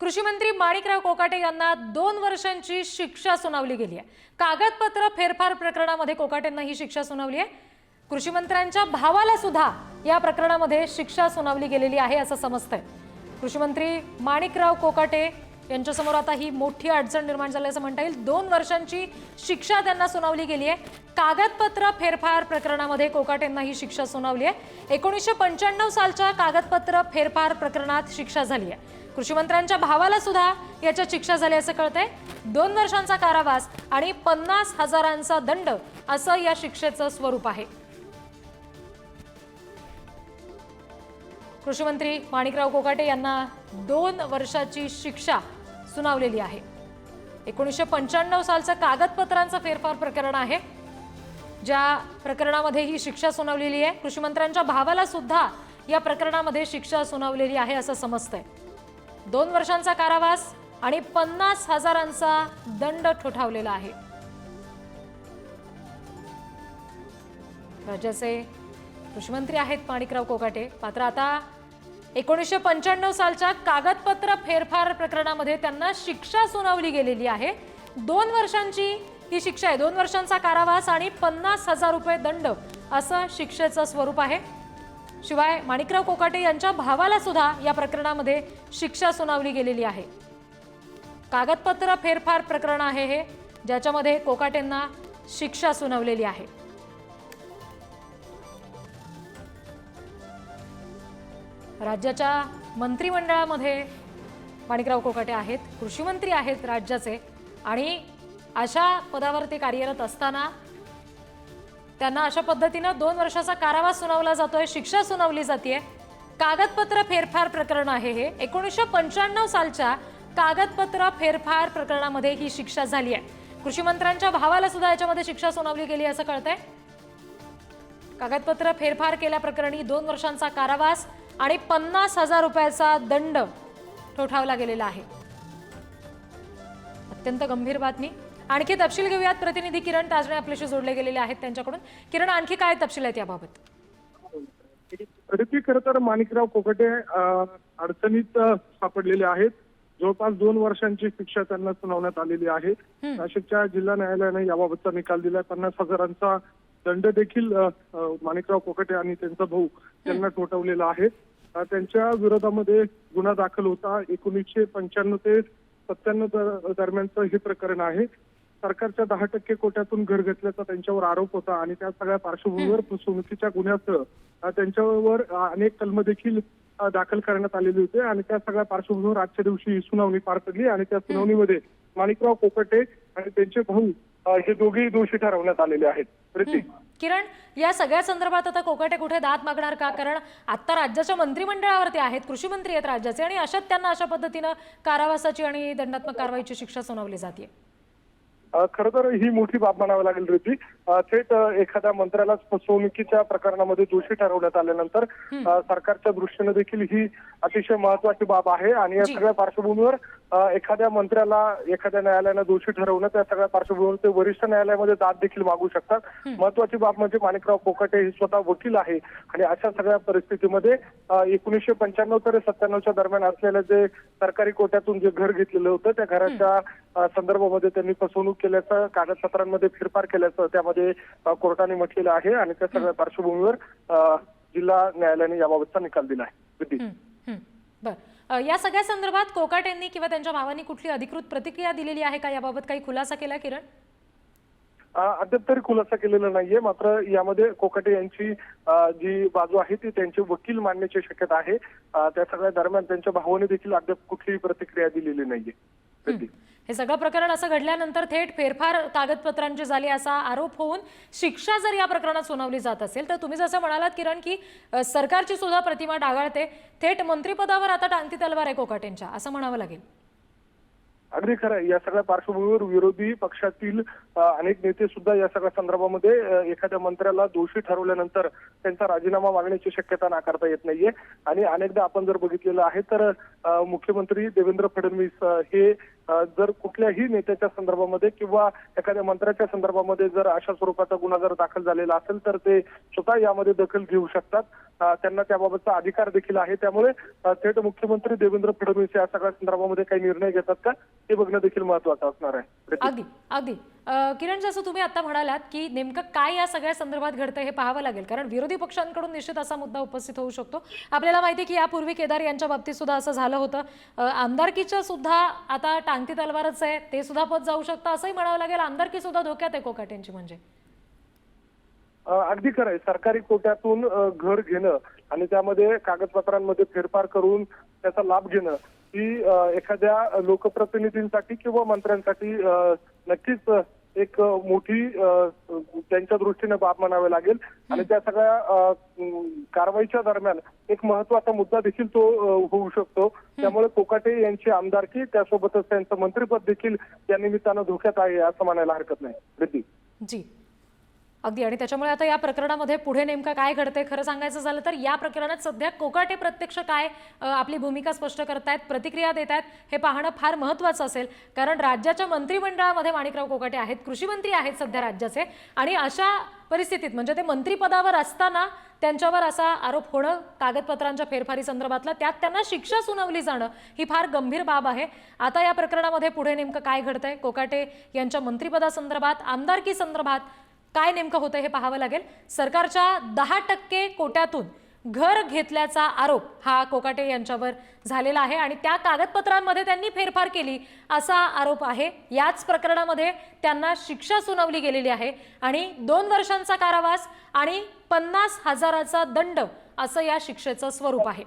कृषी मंत्री माणिकराव कोकाटे यांना 2 वर्षांची शिक्षा सुनावली गेली आहे। कागदपत्र फेरफार प्रकरणामध्ये कोकाटेंना ही शिक्षा सुनावली आहे। कृषी मंत्र्यांच्या भावाला सुद्धा या प्रकरणामध्ये शिक्षा सुनावली गेलेली आहे असं समजतंय। कृषी मंत्री माणिकराव कोकाटे यांच्यासमोर आता ही मोठी अडचण निर्माण झाली असं म्हणता येईल। 2 वर्षांची शिक्षा त्यांना सुनावली गेली आहे। कागदपत्र फेरफार प्रकरणामध्ये कोकाटेंना ही शिक्षा सुनावली आहे। 1995 सालच्या कागदपत्र फेरफार प्रकरणात शिक्षा झाली आहे। कृषी मंत्र्यांच्या भावाला सुद्धा याच्यात शिक्षा झाली असं कळतंय। 2 वर्षांचा कारावास आणि 50,000चा दंड असं या शिक्षेचं स्वरूप आहे। कृषी मंत्री माणिकराव कोकाटे यांना 2 वर्षाची शिक्षा सुनावलेली आहे। 1995 सालचं कागदपत्रांचं फेरफार प्रकरण आहे, ज्या प्रकरणामध्ये ही शिक्षा सुनावलेली आहे। कृषी मंत्र्यांच्या भावाला सुद्धा या प्रकरणामध्ये शिक्षा सुनावलेली आहे असं समजतंय। 2 वर्षांचा कारावास आणि 50,000चा दंड ठोठावलेला आहे। राज्याचे कृषी मंत्री आहेत माणिकराव कोकाटे, मात्र आता 1995 सालच्या कागदपत्र फेरफार प्रकरणामध्ये त्यांना शिक्षा सुनावली गेलेली आहे। 2 वर्षांची ही शिक्षा आहे। 2 वर्षांचा कारावास आणि 50,000 रुपये दंड असं शिक्षेचं स्वरूप आहे। शिवाय माणिकराव कोकाटे यांच्या भावाला सुद्धा या प्रकरणामध्ये शिक्षा सुनावली गेलेली आहे। कागदपत्र फेरफार प्रकरण आहे हे, ज्याच्यामध्ये कोकाटेंना शिक्षा सुनावलेली आहे। राज्याच्या मंत्रिमंडळामध्ये माणिकराव कोकाटे आहेत, कृषी मंत्री आहेत राज्याचे, आणि अशा पदावर ते कार्यरत असताना त्यांना अशा पद्धतीनं 2 वर्षाचा कारावास सुनावला जातोय, शिक्षा सुनावली जाते। कागदपत्र फेरफार प्रकरण आहे हे। 1995 सालच्या कागदपत्र फेरफार प्रकरणामध्ये ही शिक्षा झाली आहे। कृषी मंत्र्यांच्या भावाला सुद्धा याच्यामध्ये शिक्षा सुनावली गेली असं कळतंय। कागदपत्र फेरफार केल्याप्रकरणी 2 वर्षांचा कारावास आणि 50,000 रुपयाचा दंड ठोठावला गेलेला आहे। अत्यंत गंभीर बातमी। आणखी तपशील घेऊयात, प्रतिनिधी किरण ताजणे आपल्याशी जोडले गेलेले आहेत त्यांच्याकडून। किरण, आणखी काय तपशील आहेत याबाबत? खरं तर माणिकराव कोकाटे अडचणीत सापडलेले आहेत। जवळपास 2 वर्षांची शिक्षा त्यांना सुनावण्यात आलेली आहे। नाशिकच्या जिल्हा न्यायालयाने याबाबतचा निकाल दिलाय। 50,000चा दंड देखील माणिकराव कोकाटे आणि त्यांचा भाऊ यांना ठोठावलेला आहे। त्यांच्या विरोधामध्ये गुन्हा दाखल होता। 1995 ते 97 दरम्यानचं हे प्रकरण आहे। सरकारच्या 10% कोट्यातून घर घेतल्याचा त्यांच्यावर आरोप होता आणि त्या सगळ्या पार्श्वभूमीवर फसवणुकीच्या गुन्ह्यासह त्यांच्यावर अनेक कलम देखील दाखल करण्यात आलेले होते आणि त्या सगळ्या पार्श्वभूमीवर आजच्या दिवशी ही सुनावणी पार पडली आणि त्या सुनावणीमध्ये माणिकराव कोकाटे आणि त्यांचे भाऊ हे दोघेही दोषी ठरवण्यात आलेले आहेत। किरण, या सगळ्या संदर्भात आता कोकाटे कुठे दाद मागणार का? कारण आता राज्याच्या मंत्रिमंडळावरती आहेत, कृषी मंत्री आहेत राज्याचे, आणि अशात त्यांना अशा पद्धतीनं कारावासाची आणि दंडात्मक कारवाईची शिक्षा सुनावली जाते। खरं तर ही मोठी बाब म्हणावी लागेल ऋती। थेट एखाद्या मंत्र्याला फसवणुकीच्या प्रकरणामध्ये दोषी ठरवण्यात आल्यानंतर सरकारच्या दृष्टीने देखील ही अतिशय महत्वाची बाब आहे आणि या सगळ्या पार्श्वभूमीवर एखाद्या मंत्र्याला एखाद्या न्यायालयाने दोषी ठरवणं, त्या सगळ्या पार्श्वभूमीवर ते वरिष्ठ न्यायालयामध्ये दाद देखील मागू शकतात। महत्वाची बाब म्हणजे माणिकराव कोकाटे हे स्वतः वकील आहे आणि अशा सगळ्या परिस्थितीमध्ये 1995 ते 97च्या दरम्यान असलेलं जे सरकारी कोट्यातून जे घर घेतलेलं होतं, त्या घराच्या संदर्भामध्ये त्यांनी फसवणूक केल्याचं, कागदपत्रांमध्ये फेरफार केल्याचं त्यामध्ये कोर्टाने म्हटलेलं आहे आणि त्या सगळ्या पार्श्वभूमीवर जिल्हा न्यायालयाने याबाबतचा निकाल दिला आहे। बरं, या सगळ्या संदर्भात कोकाटेंनी किंवा त्यांच्या भावांनी कुठली अधिकृत प्रतिक्रिया दिलेली आहे का? याबाबत काही खुलासा केला किरण? अद्याप तरी खुलासा केलेला नाहीये, मात्र यामध्ये कोकाटे यांची जी बाजू आहे ती त्यांचे वकील मांडण्याची शक्यता आहे। त्या सगळ्या दरम्यान त्यांच्या भावाने देखील अद्याप कुठलीही प्रतिक्रिया दिलेली नाहीये। हे सगळं प्रकरण असं घडल्यानंतर थेट फेरफार कागदपत्रांची झाली असा आरोप होऊन शिक्षा जर या प्रकरणात सुनावली जात असेल, तर तुम्ही जसं म्हणालात किरण की सरकारची सुद्धा प्रतिमा डागाळते, थेट मंत्रिपदावर आता टांगती तलवार आहे कोकाटेंच्या, असं म्हणावं लागेल। अगदी खरं। या सगळ्या पार्श्वभूमीवर विरोधी पक्षातील अनेक नेते सुद्धा या सगळ्या संदर्भामध्ये एखाद्या मंत्र्याला दोषी ठरवल्यानंतर त्यांचा राजीनामा मागण्याची शक्यता नाकारता येत नाहीये आणि अनेकदा आपण जर बघितलेलं आहे तर मुख्यमंत्री देवेंद्र फडणवीस हे जर कुठल्याही नेत्याच्या संदर्भामध्ये किंवा एखाद्या मंत्र्याच्या संदर्भामध्ये जर अशा स्वरूपाचा गुन्हा जर दाखल झालेला असेल तर ते स्वतः यामध्ये दखल घेऊ शकतात. त्यांना त्याबाबतचा अधिकार देखील आहे. त्यामुळे थेट मुख्यमंत्री देवेंद्र फडणवीस या सगळ्या संदर्भामध्ये काही निर्णय घेतात का हे बघणं देखील महत्त्वाचं असणार आहे. अगदी अगदी किरण, जसं तुम्ही आता म्हणालात की नेमकं काय या सगळ्या संदर्भात घडतंय हे पाहावं लागेल, कारण विरोधी पक्षांकडून निश्चित असा मुद्दा उपस्थित होऊ शकतो. आपल्याला माहिती आहे की यापूर्वी केदार यांच्या बाबतीत सुद्धा असं झालं होतं. आमदारकीच्या सुद्धा आता टांगती तलवारच आहे, ते सुद्धा पद जाऊ शकतं असंही म्हणावं लागेल. आमदारकी सुद्धा धोक्यात आहे कोकाटेंची. म्हणजे अगदी खरं आहे. सरकारी कोट्यातून घर घेणं आणि त्यामध्ये कागदपत्रांमध्ये फेरफार करून त्याचा लाभ घेणं ही एखाद्या लोकप्रतिनिधींसाठी किंवा मंत्र्यांसाठी नक्कीच एक मोठी त्यांच्या दृष्टीने बाब म्हणावी लागेल. आणि त्या सगळ्या कारवाईच्या दरम्यान एक महत्वाचा मुद्दा देखील तो होऊ शकतो. त्यामुळे कोकाटे यांची आमदारकी त्यासोबतच त्यांचं मंत्रिपद देखील या निमित्तानं धोक्यात आहे असं म्हणायला हरकत नाही. प्रीती जी अगदी. आणि त्याच्यामुळे आता या प्रकरणामध्ये पुढे नेमकं काय घडतंय, खरं सांगायचं झालं तर या प्रकरणात सध्या कोकाटे प्रत्यक्ष काय आपली भूमिका स्पष्ट करतायत, प्रतिक्रिया देत आहेत, हे पाहणं फार महत्त्वाचं असेल. कारण राज्याच्या मंत्रिमंडळामध्ये माणिकराव कोकाटे आहेत, कृषी मंत्री आहेत सध्या राज्याचे. आणि अशा परिस्थितीत म्हणजे ते मंत्रिपदावर असताना त्यांच्यावर असा आरोप होणं कागदपत्रांच्या फेरफारी संदर्भातला, त्यात त्यांना शिक्षा सुनावली जाणं ही फार गंभीर बाब आहे. आता या प्रकरणामध्ये पुढे नेमकं काय घडतंय, कोकाटे यांच्या मंत्रिपदासंदर्भात, आमदारकी संदर्भात काय नेमकं होतं हे पाहावं लागेल. सरकारच्या 10% कोट्यातून घर घेतल्याचा आरोप हा कोकाटे यांच्यावर झालेला आहे आणि त्या कागदपत्रांमध्ये त्यांनी फेरफार केली असा आरोप आहे. याच प्रकरणामध्ये त्यांना शिक्षा सुनावली गेलेली आहे आणि 2 वर्षांचा कारावास आणि 50,000चा दंड असं या शिक्षेचं स्वरूप आहे.